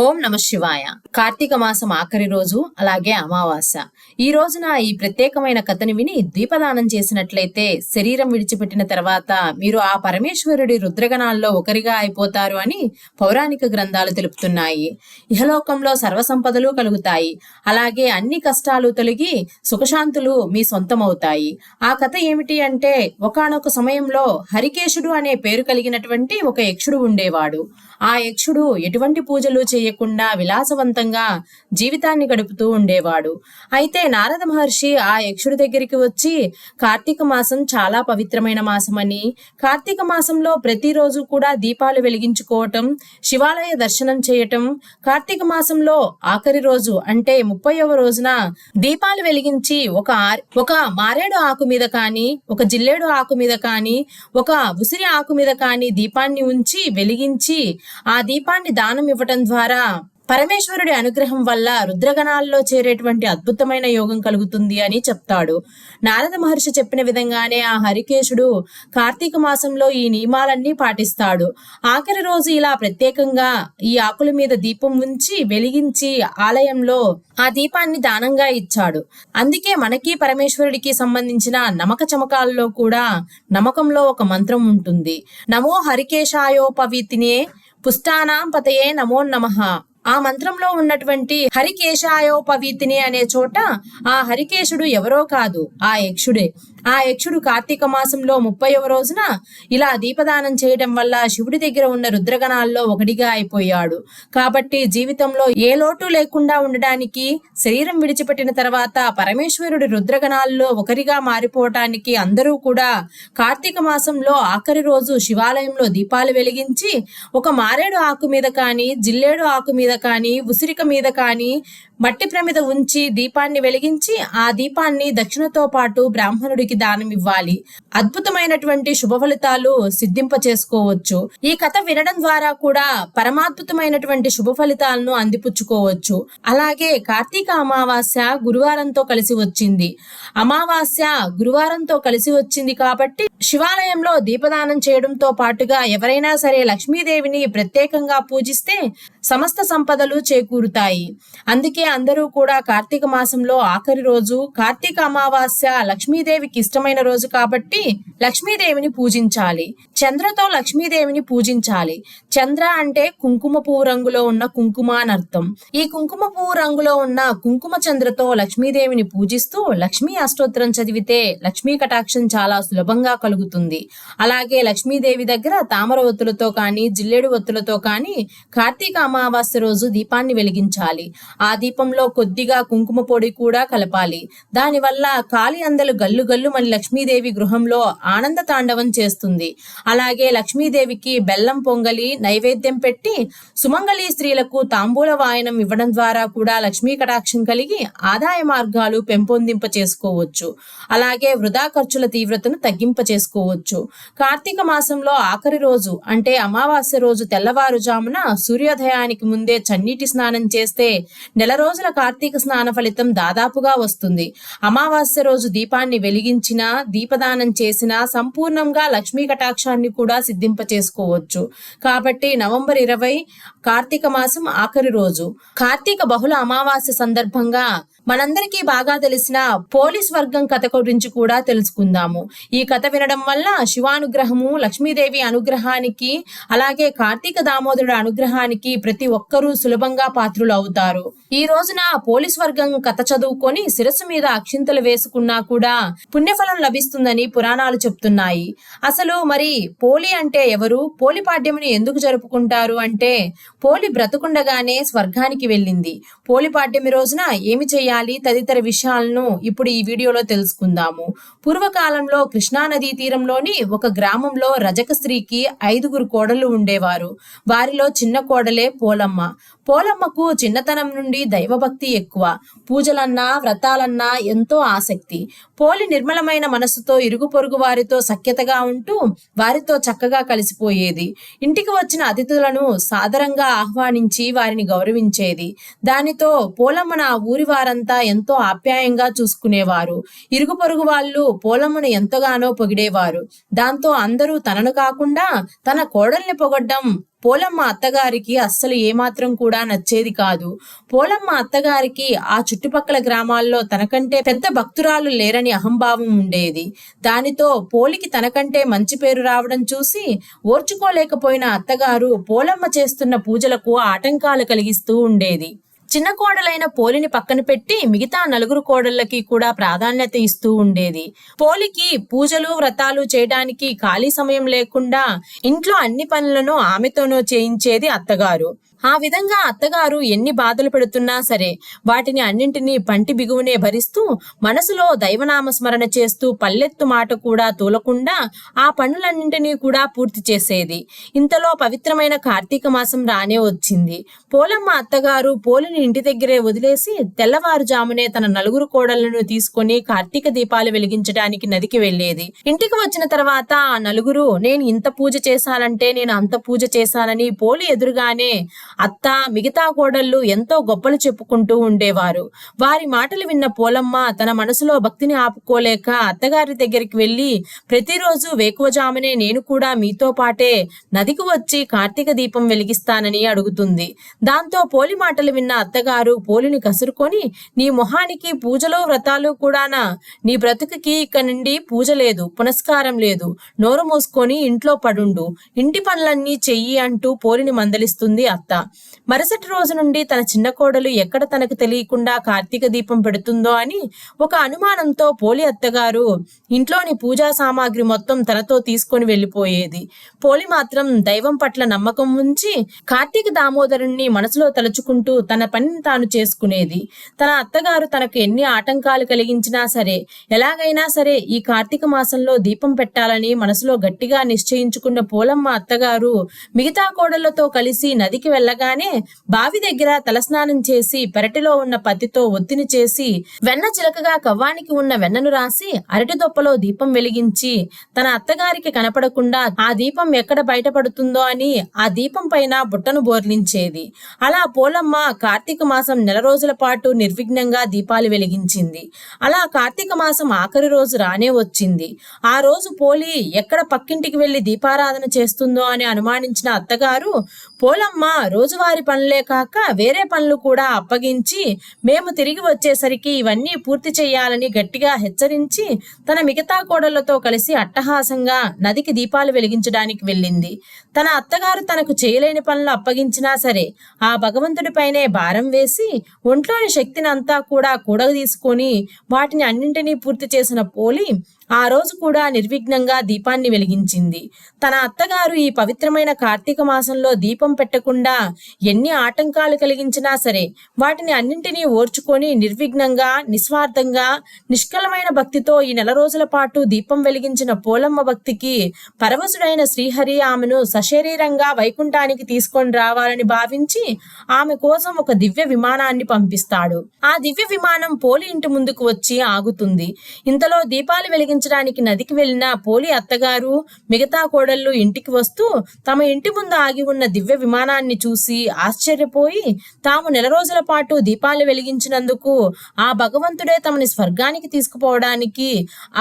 ఓం నమ శివాయ. కార్తీక మాసం ఆఖరి రోజు, అలాగే అమావాస్య. ఈ రోజున ఈ ప్రత్యేకమైన కథని విని దీపదానం చేసినట్లయితే శరీరం విడిచిపెట్టిన తర్వాత మీరు ఆ పరమేశ్వరుడి రుద్రగణాల్లో ఒకరిగా అయిపోతారు అని పౌరాణిక గ్రంథాలు తెలుపుతున్నాయి. ఇహలోకంలో సర్వసంపదలు కలుగుతాయి, అలాగే అన్ని కష్టాలు తొలగి సుఖశాంతులు మీ సొంతమవుతాయి. ఆ కథ ఏమిటి అంటే, ఒకానొక సమయంలో హరికేశుడు అనే పేరు కలిగినటువంటి ఒక యక్షుడు ఉండేవాడు. ఆ యక్షుడు ఎటువంటి పూజలు చేయకుండా విలాసవంతంగా జీవితాన్ని గడుపుతూ ఉండేవాడు. అయితే నారద మహర్షి ఆ యక్షుడి దగ్గరికి వచ్చి, కార్తీక మాసం చాలా పవిత్రమైన మాసమని, కార్తీక మాసంలో ప్రతిరోజు కూడా దీపాలు వెలిగించుకోవటం, శివాలయ దర్శనం చేయటం, కార్తీక మాసంలో ఆఖరి రోజు అంటే 30వ రోజున దీపాలు వెలిగించి ఒక మారేడు ఆకు మీద కానీ, ఒక జిల్లేడు ఆకు మీద కానీ, ఒక ఉసిరి ఆకు మీద కానీ దీపాన్ని ఉంచి వెలిగించి ఆ దీపాన్ని దానం ఇవ్వటం ద్వారా పరమేశ్వరుడి అనుగ్రహం వల్ల రుద్రగణాల్లో చేరేటువంటి అద్భుతమైన యోగం కలుగుతుంది అని చెప్తాడు. నారద మహర్షి చెప్పిన విధంగానే ఆ హరికేశుడు కార్తీక మాసంలో ఈ నియమాలన్నీ పాటిస్తాడు. ఆఖరి రోజు ఇలా ప్రత్యేకంగా ఈ ఆకుల మీద దీపం ఉంచి వెలిగించి ఆలయంలో ఆ దీపాన్ని దానంగా ఇచ్చాడు. అందుకే మనకి పరమేశ్వరుడికి సంబంధించిన నమక చమకాల్లో కూడా నమకంలో ఒక మంత్రం ఉంటుంది. నమో హరికేశాయోపవీతినే పుష్టానాం పతయే నమో నమః. ఆ మంత్రంలో ఉన్నటువంటి హరికేశాయోపవీతిని అనే చోట ఆ హరికేశుడు ఎవరో కాదు, ఆ యక్షుడే. ఆ యక్షుడు కార్తీక మాసంలో 30వ రోజున ఇలా దీపదానం చేయడం వల్ల శివుడి దగ్గర ఉన్న రుద్రగణాల్లో ఒకటిగా అయిపోయాడు. కాబట్టి జీవితంలో ఏ లోటు లేకుండా ఉండడానికి, శరీరం విడిచిపెట్టిన తర్వాత పరమేశ్వరుడి రుద్రగణాల్లో ఒకరిగా మారిపోవటానికి అందరూ కూడా కార్తీక మాసంలో ఆఖరి రోజు శివాలయంలో దీపాలు వెలిగించి ఒక మారేడు ఆకు మీద కానీ, జిల్లేడు ఆకు మీద కానీ, ఉసిరిక మీద కానీ మట్టి ప్రమిద ఉంచి దీపాన్ని వెలిగించి ఆ దీపాన్ని దక్షిణతో పాటు బ్రాహ్మణుడికి దానం ఇవ్వాలి. అద్భుతమైనటువంటి శుభ ఫలితాలు సిద్ధింప చేసుకోవచ్చు. ఈ కథ వినడం ద్వారా కూడా పరమాద్భుతమైనటువంటి శుభ ఫలితాలను అందిపుచ్చుకోవచ్చు. అలాగే కార్తీక అమావాస్య గురువారంతో కలిసి వచ్చింది. అమావాస్య గురువారంతో కలిసి వచ్చింది కాబట్టి శివాలయంలో దీపదానం చేయడంతో పాటుగా ఎవరైనా సరే లక్ష్మీదేవిని ప్రత్యేకంగా పూజిస్తే సమస్త సంపదలు చేకూరుతాయి. అందుకే అందరూ కూడా కార్తీక మాసంలో ఆఖరి రోజు కార్తీక అమావాస్య లక్ష్మీదేవికి ఇష్టమైన రోజు కాబట్టి లక్ష్మీదేవిని పూజించాలి. చంద్రతో లక్ష్మీదేవిని పూజించాలి. చంద్ర అంటే కుంకుమ పువ్వు రంగులో ఉన్న కుంకుమ అని అర్థం. ఈ కుంకుమ పువ్వు రంగులో ఉన్న కుంకుమ చంద్రతో లక్ష్మీదేవిని పూజిస్తూ లక్ష్మీ అష్టోత్తరం చదివితే లక్ష్మీ కటాక్షం చాలా సులభంగా కలుగుతుంది. అలాగే లక్ష్మీదేవి దగ్గర తామర ఒత్తులతో కానీ, జిల్లేడు ఒత్తులతో కానీ కార్తీక అమావాస్య రోజు దీపాన్ని వెలిగించాలి. ఆ దీపంలో కొద్దిగా కుంకుమ పొడి కూడా కలపాలి. దానివల్ల కాలి అందలు గల్లు గల్లు మన లక్ష్మీదేవి గృహంలో ఆనంద తాండవం చేస్తుంది. అలాగే లక్ష్మీదేవికి బెల్లం పొంగలి నైవేద్యం పెట్టి సుమంగళి స్త్రీలకు తాంబూల వాయనం ఇవ్వడం ద్వారా కూడా లక్ష్మీ కటాక్షం కలిగి ఆదాయ మార్గాలు పెంపొందింప చేసుకోవచ్చు. అలాగే వృధా ఖర్చుల తీవ్రతను తగ్గింప చేసుకోవచ్చు. కార్తీక మాసంలో ఆఖరి రోజు అంటే అమావాస్య రోజు తెల్లవారుజామున సూర్యోదయానికి ముందే చన్నీటి స్నానం చేస్తే నెల రోజుల కార్తీక స్నాన ఫలితం దాదాపుగా వస్తుంది. అమావాస్య రోజు దీపాన్ని వెలిగించినా, దీపదానం చేసినా సంపూర్ణంగా లక్ష్మీ కటాక్షాన్ని కూడా సిద్ధింప చేసుకోవచ్చు. కాబట్టి నవంబర్ 20 కార్తీక మాసం ఆఖరి రోజు కార్తీక బహుళ అమావాస్య సందర్భంగా మనందరికీ బాగా తెలిసిన పోలీస్ వర్గం కథ గురించి కూడా తెలుసుకుందాము. ఈ కథ వినడం వల్ల శివానుగ్రహము, లక్ష్మీదేవి అనుగ్రహానికి, అలాగే కార్తీక దామోదరుడు అనుగ్రహానికి ప్రతి ఒక్కరూ సులభంగా పాత్రులు అవుతారు. ఈ రోజున పోలీస్ వర్గం కథ చదువుకొని శిరస్సు మీద అక్షింతలు వేసుకున్నా కూడా పుణ్యఫలం లభిస్తుందని పురాణాలు చెప్తున్నాయి. అసలు మరి పోలి అంటే ఎవరు? పోలి పాడ్యముని ఎందుకు జరుపుకుంటారు అంటే, పోలి బ్రతుకుండగానే స్వర్గానికి వెళ్ళింది. పోలి పాడ్యమి రోజున ఏమి చేయాలి తదితర విషయాలను ఇప్పుడు ఈ వీడియోలో తెలుసుకుందాము. పూర్వకాలంలో కృష్ణానదీ తీరంలోని ఒక గ్రామంలో రజక స్త్రీకి 5గురు కోడళ్లు ఉండేవారు. వారిలో చిన్న కోడలే పోలమ్మ. పోలమ్మకు చిన్నతనం నుండి దైవభక్తి ఎక్కువ. పూజలన్నా వ్రతాలన్నా ఎంతో ఆసక్తి. పోలి నిర్మలమైన మనస్సుతో ఇరుగు పొరుగు వారితో సఖ్యతగా ఉంటూ వారితో చక్కగా కలిసిపోయేది. ఇంటికి వచ్చిన అతిథులను సాదరంగా ఆహ్వానించి వారిని గౌరవించేది. దానితో పోలమ్మన ఊరి వారంతా వాళ్ళంతా ఎంతో ఆప్యాయంగా చూసుకునేవారు. ఇరుగు పొరుగు వాళ్ళు పోలమ్మను ఎంతగానో పొగిడేవారు. దాంతో అందరూ తనను కాకుండా తన కోడల్ని పొగడ్డం పోలమ్మ అత్తగారికి అస్సలు ఏమాత్రం కూడా నచ్చేది కాదు. పోలమ్మ అత్తగారికి ఆ చుట్టుపక్కల గ్రామాల్లో తనకంటే పెద్ద భక్తురాలు లేరని అహంభావం ఉండేది. దానితో పోలికి తనకంటే మంచి పేరు రావడం చూసి ఓర్చుకోలేకపోయిన అత్తగారు పోలమ్మ చేస్తున్న పూజలకు ఆటంకాలు కలిగిస్తూ ఉండేది. చిన్న కోడలైన పోలిని పక్కన పెట్టి మిగతా నలుగురు కోడళ్ళకి కూడా ప్రాధాన్యత ఇస్తూ ఉండేది. పోలికి పూజలు వ్రతాలు చేయడానికి ఖాళీ సమయం లేకుండా ఇంట్లో అన్ని పనులను ఆమెతోనూ చేయించేది అత్తగారు. ఆ విధంగా అత్తగారు ఎన్ని బాధలు పెడుతున్నా సరే వాటిని అన్నింటినీ పంటి బిగువునే భరిస్తూ మనసులో దైవనామస్మరణ చేస్తూ పల్లెత్తు మాట కూడా తూలకుండా ఆ పనులన్నింటినీ కూడా పూర్తి చేసేది. ఇంతలో పవిత్రమైన కార్తీక మాసం రానే వచ్చింది. పోలమ్మ అత్తగారు పోలిని ఇంటి దగ్గరే వదిలేసి తెల్లవారుజామునే తన నలుగురు కోడళ్లను తీసుకొని కార్తీక దీపాలు వెలిగించడానికి నదికి వెళ్లేది. ఇంటికి వచ్చిన తర్వాత ఆ నలుగురు నేను ఇంత పూజ చేశానంటే నేను అంత పూజ చేశానని పోలి ఎదురుగానే అత్త మిగతా కోడళ్ళు ఎంతో గొప్పలు చెప్పుకుంటూ ఉండేవారు. వారి మాటలు విన్న పోలమ్మ తన మనసులో భక్తిని ఆపుకోలేక అత్తగారి దగ్గరికి వెళ్లి ప్రతిరోజు వేకువజామునే నేను కూడా మీతో పాటే నదికి వచ్చి కార్తీక దీపం వెలిగిస్తానని అడుగుతుంది. దాంతో పోలి మాటలు విన్న అత్తగారు పోలిని కసురుకొని నీ మొహానికి పూజలు వ్రతాలు కూడానా? నీ బ్రతుకుకి ఇక నుండి పూజ లేదు, పునస్కారం లేదు, నోరు మూసుకొని ఇంట్లో పడుండు, ఇంటి పనులన్నీ చెయ్యి అంటూ పోలిని మందలిస్తుంది అత్త. మరుసటి రోజు నుండి తన చిన్న కోడలు ఎక్కడ తనకు తెలియకుండా కార్తీక దీపం పెడుతుందో అని ఒక అనుమానంతో పోలి అత్తగారు ఇంట్లోని పూజా సామాగ్రి మొత్తం తనతో తీసుకొని వెళ్లిపోయేది. పోలి మాత్రం దైవం పట్ల నమ్మకం ఉంచి కార్తీక దామోదరుణ్ణి మనసులో తలుచుకుంటూ తన పనిని తాను చేసుకునేది. తన అత్తగారు తనకు ఎన్ని ఆటంకాలు కలిగించినా సరే ఎలాగైనా సరే ఈ కార్తీక మాసంలో దీపం పెట్టాలని మనసులో గట్టిగా నిశ్చయించుకున్న పోలమ్మ అత్తగారు మిగతా కోడళ్లతో కలిసి నదికి వెళ్ళగానే బావి దగ్గర తలస్నానం చేసి పెరటిలో ఉన్న పత్తితో ఒత్తిని చేసి వెన్న చిలకగా కవ్వానికి ఉన్న వెన్నను రాసి అరటి దొప్పలో దీపం వెలిగించి తన అత్తగారికి కనపడకుండా ఆ దీపం ఎక్కడ బయటపడుతుందో అని ఆ దీపం పైన బుట్టను బోర్లించేది. అలా పోలమ్మ కార్తీక మాసం నెల రోజుల పాటు నిర్విఘ్నంగా దీపాలు వెలిగించింది. అలా కార్తీక మాసం ఆఖరి రోజు రానే వచ్చింది. ఆ రోజు పోలి ఎక్కడ పక్కింటికి వెళ్లి దీపారాధన చేస్తుందో అని అనుమానించిన అత్తగారు పోలమ్మ రోజువారి పనులే కాక వేరే పనులు కూడా అప్పగించి మేము తిరిగి వచ్చేసరికి ఇవన్నీ పూర్తి చేయాలని గట్టిగా హెచ్చరించి తన మిగతా కోడళ్లతో కలిసి అట్టహాసంగా నదికి దీపాలు వెలిగించడానికి వెళ్ళింది. తన అత్తగారు తనకు చేయలేని పనులు అప్పగించినా సరే ఆ భగవంతుడిపైనే భారం వేసి ఒంట్లోని శక్తిని అంతా కూడా కూడదీసుకొని వాటిని అన్నింటినీ పూర్తి చేసిన పోలి ఆ రోజు కూడా నిర్విఘ్నంగా దీపాన్ని వెలిగించింది. తన అత్తగారు ఈ పవిత్రమైన కార్తీక మాసంలో దీపం పెట్టకుండా ఎన్ని ఆటంకాలు కలిగించినా సరే వాటిని అన్నింటినీ ఓర్చుకొని నిర్విఘ్నంగా నిస్వార్థంగా నిష్కలమైన భక్తితో ఈ నెల రోజుల పాటు దీపం వెలిగించిన పోలమ్మ భక్తికి పరవశుడైన శ్రీహరి ఆమెను సశరీరంగా వైకుంఠానికి తీసుకొని రావాలని భావించి ఆమె కోసం ఒక దివ్య విమానాన్ని పంపిస్తాడు. ఆ దివ్య విమానం పోలి ఇంటి ముందుకు వచ్చి ఆగుతుంది. ఇంతలో దీపాలు వెలిగించడానికి నదికి వెళ్లిన పోలి అత్తగారు మిగతా కోడళ్ళు ఇంటికి వస్తూ తమ ఇంటి ముందు ఆగి ఉన్న దివ్య విమానాన్ని చూసి ఆశ్చర్యపోయి తాము నెల రోజుల పాటు దీపాలు వెలిగించినందుకు ఆ భగవంతుడే తమని స్వర్గానికి తీసుకుపోవడానికి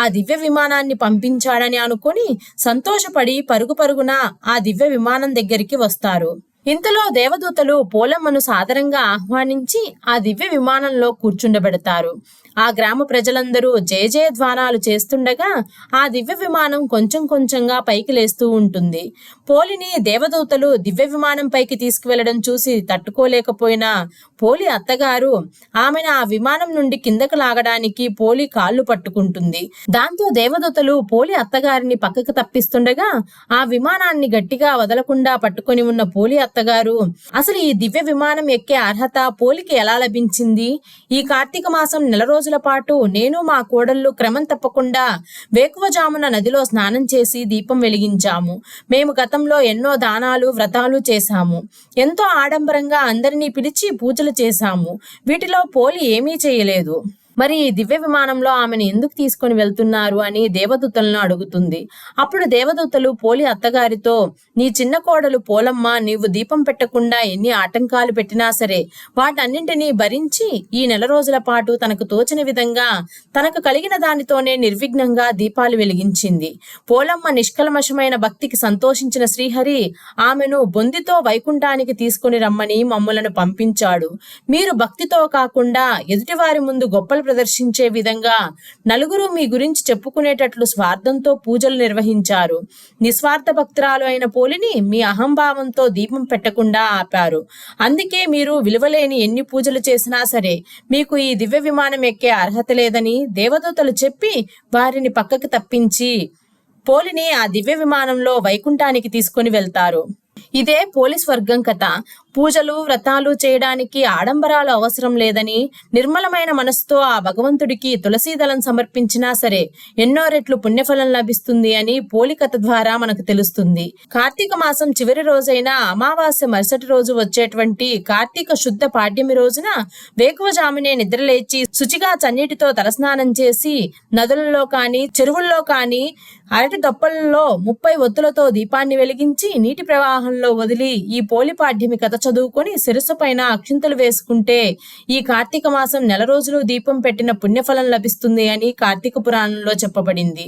ఆ దివ్య విమానాన్ని పంపించాడని అనుకొని సంతోషపడి పరుగు పరుగున ఆ దివ్య విమానం దగ్గరికి వస్తారు. ఇంతలో దేవదూతలు పోలమ్మను సాదరంగా ఆహ్వానించి ఆ దివ్య విమానంలో కూర్చుండబెడతారు. ఆ గ్రామ ప్రజలందరూ జయ జయధ్వానాలు చేస్తుండగా ఆ దివ్య విమానం కొంచెం కొంచెంగా పైకి లేస్తూ ఉంటుంది. పోలిని దేవదూతలు దివ్య విమానం పైకి తీసుకువెళ్లడం చూసి తట్టుకోలేకపోయినా పోలి అత్తగారు ఆమెను ఆ విమానం నుండి కిందకు లాగడానికి పోలి కాళ్ళు పట్టుకుంటుంది. దాంతో దేవదూతలు పోలి అత్తగారిని పక్కకు తప్పిస్తుండగా ఆ విమానాన్ని గట్టిగా వదలకుండా పట్టుకొని ఉన్న పోలి అత్తగారు అసలు ఈ దివ్య విమానం ఎక్కే అర్హత పోలికి ఎలా లభించింది? ఈ కార్తీక మాసం నెల రోజుల పాటు నేను మా కోడళ్ళు క్రమం తప్పకుండా వేకువజామున నదిలో స్నానం చేసి దీపం వెలిగించాము. మేము గతంలో ఎన్నో దానాలు వ్రతాలు చేశాము. ఎంతో ఆడంబరంగా అందరినీ పిలిచి పూజలు చేశాము. వీటిలో పోలి ఏమీ చేయలేదు. మరి ఈ దివ్య విమానంలో ఆమెను ఎందుకు తీసుకొని వెళ్తున్నారు అని దేవదూతలను అడుగుతుంది. అప్పుడు దేవదూతలు పోలి అత్తగారితో, నీ చిన్న కోడలు పోలమ్మ నీవు దీపం పెట్టకుండా ఎన్ని ఆటంకాలు పెట్టినా సరే వాటన్నింటినీ భరించి ఈ నెల రోజుల పాటు తనకు తోచిన విధంగా తనకు కలిగిన దానితోనే నిర్విఘ్నంగా దీపాలు వెలిగించింది. పోలమ్మ నిష్కల్మషమైన భక్తికి సంతోషించిన శ్రీహరి ఆమెను బొందితో వైకుంఠానికి తీసుకొని రమ్మని మమ్ములను పంపించాడు. మీరు భక్తితో కాకుండా ఎదుటివారి ముందు గొప్పలు ప్రదర్శించే విధంగా నలుగురు మీ గురించి చెప్పుకునేటట్లు స్వార్థంతో పూజలు నిర్వహించారు. నిస్వార్థ భక్తురాలు అయిన పోలిని మీ అహంభావంతో దీపం పెట్టకుండా ఆపారు. అందుకే మీరు విలువలేని ఎన్ని పూజలు చేసినా సరే మీకు ఈ దివ్య విమానం ఎక్కే అర్హత లేదని దేవదూతలు చెప్పి వారిని పక్కకి తప్పించి పోలిని ఆ దివ్య విమానంలో వైకుంఠానికి తీసుకొని వెళ్తారు. ఇదే పోలీస్ వర్గం కథ. పూజలు వ్రతాలు చేయడానికి ఆడంబరాలు అవసరం లేదని నిర్మలమైన మనసుతో ఆ భగవంతుడికి తులసీదళం సమర్పించినా సరే ఎన్నో రెట్లు పుణ్యఫలం లభిస్తుంది అని పోలి కథ ద్వారా మనకు తెలుస్తుంది. కార్తీక మాసం చివరి రోజైన అమావాస్య మరుసటి రోజు వచ్చేటువంటి కార్తీక శుద్ధ పాడ్యమి రోజున వేకువజామునే నిద్రలేచి శుచిగా చన్నీటితో తలస్నానం చేసి నదులలో కాని చెరువుల్లో కాని అరటి దొప్పలలో 30 ఒత్తులతో దీపాన్ని వెలిగించి నీటి ప్రవాహంలో వదిలి ఈ పోలి పాడ్యమి కథ చదువుకొని శిరస్సు పైన అక్షింతలు వేసుకుంటే ఈ కార్తీక మాసం నెల రోజులు దీపం పెట్టిన పుణ్యఫలం లభిస్తుంది అని కార్తీక పురాణంలో చెప్పబడింది.